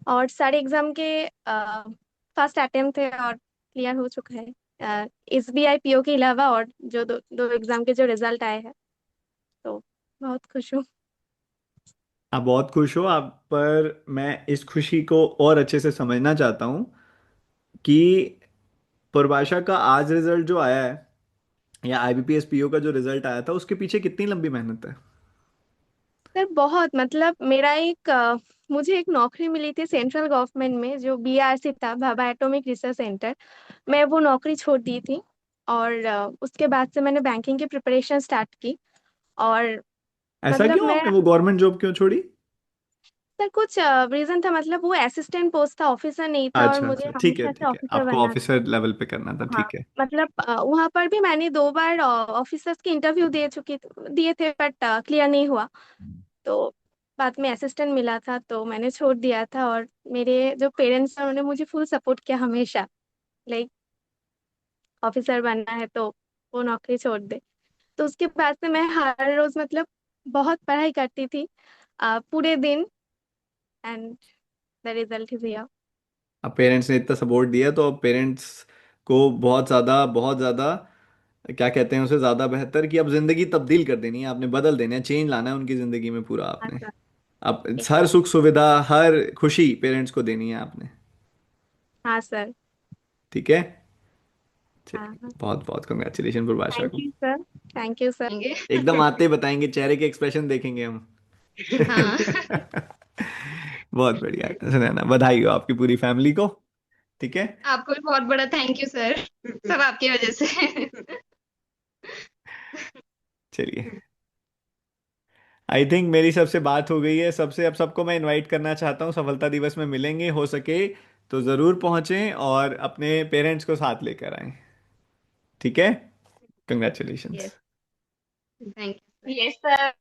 Speaker 15: और सारे एग्जाम के फर्स्ट अटेम्प्ट थे और क्लियर हो चुका है एसबीआई पीओ के अलावा, और जो दो एग्जाम के जो रिजल्ट आए हैं, तो बहुत खुश हूँ।
Speaker 1: आप बहुत खुश हो आप, पर मैं इस खुशी को और अच्छे से समझना चाहता हूँ कि पूर्वाशा का आज रिजल्ट जो आया है, या आईबीपीएस पीओ का जो रिजल्ट आया था, उसके पीछे कितनी लंबी मेहनत है?
Speaker 15: सर बहुत मतलब मेरा मुझे एक नौकरी मिली थी सेंट्रल गवर्नमेंट में जो बीआरसी था, भाभा एटॉमिक रिसर्च सेंटर। मैं वो नौकरी छोड़ दी थी, और उसके बाद से मैंने बैंकिंग की प्रिपरेशन स्टार्ट की। और
Speaker 1: ऐसा
Speaker 15: मतलब
Speaker 1: क्यों,
Speaker 15: मैं
Speaker 1: आपने वो गवर्नमेंट जॉब क्यों छोड़ी?
Speaker 15: सर कुछ रीजन था, मतलब वो असिस्टेंट पोस्ट था, ऑफिसर नहीं था, और
Speaker 1: अच्छा
Speaker 15: मुझे
Speaker 1: अच्छा, ठीक है
Speaker 15: हमेशा से
Speaker 1: ठीक है,
Speaker 15: ऑफिसर
Speaker 1: आपको
Speaker 15: बनना था।
Speaker 1: ऑफिसर लेवल पे करना था,
Speaker 15: हाँ
Speaker 1: ठीक है।
Speaker 15: मतलब वहाँ पर भी मैंने 2 बार ऑफिसर्स के इंटरव्यू दिए थे, बट क्लियर नहीं हुआ। तो बाद में असिस्टेंट मिला था तो मैंने छोड़ दिया था, और मेरे जो पेरेंट्स हैं उन्होंने मुझे फुल सपोर्ट किया हमेशा, लाइक ऑफिसर बनना है तो वो नौकरी छोड़ दे। तो उसके बाद से मैं हर रोज मतलब बहुत पढ़ाई करती थी पूरे दिन, and the result is here.
Speaker 1: अब पेरेंट्स ने इतना सपोर्ट दिया तो अब पेरेंट्स को बहुत ज़्यादा क्या कहते हैं उसे, ज़्यादा बेहतर कि अब ज़िंदगी तब्दील कर देनी है आपने, बदल देना है, चेंज लाना है उनकी ज़िंदगी में पूरा आपने। अब हर सुख सुविधा, हर खुशी पेरेंट्स को देनी है आपने।
Speaker 15: हाँ सर।
Speaker 1: ठीक है,
Speaker 15: हाँ
Speaker 1: चलिए
Speaker 15: हाँ।
Speaker 1: बहुत बहुत कंग्रेचुलेशन पूर्वाशा
Speaker 15: थैंक
Speaker 1: को।
Speaker 15: You sir. Thank you sir.
Speaker 1: एकदम आते ही बताएंगे, चेहरे के एक्सप्रेशन देखेंगे हम।
Speaker 16: हाँ।
Speaker 1: बहुत बढ़िया सुनैना, बधाई हो आपकी पूरी फैमिली को। ठीक है,
Speaker 16: आपको भी बहुत बड़ा थैंक यू सर, सब आपकी वजह से।
Speaker 1: चलिए आई थिंक मेरी सबसे बात हो गई है सबसे। अब सबको मैं इनवाइट करना चाहता हूँ, सफलता दिवस में मिलेंगे, हो सके तो ज़रूर पहुँचें और अपने पेरेंट्स को साथ लेकर आएं। ठीक है, congratulations.
Speaker 16: Yes, thank you. Yes sir.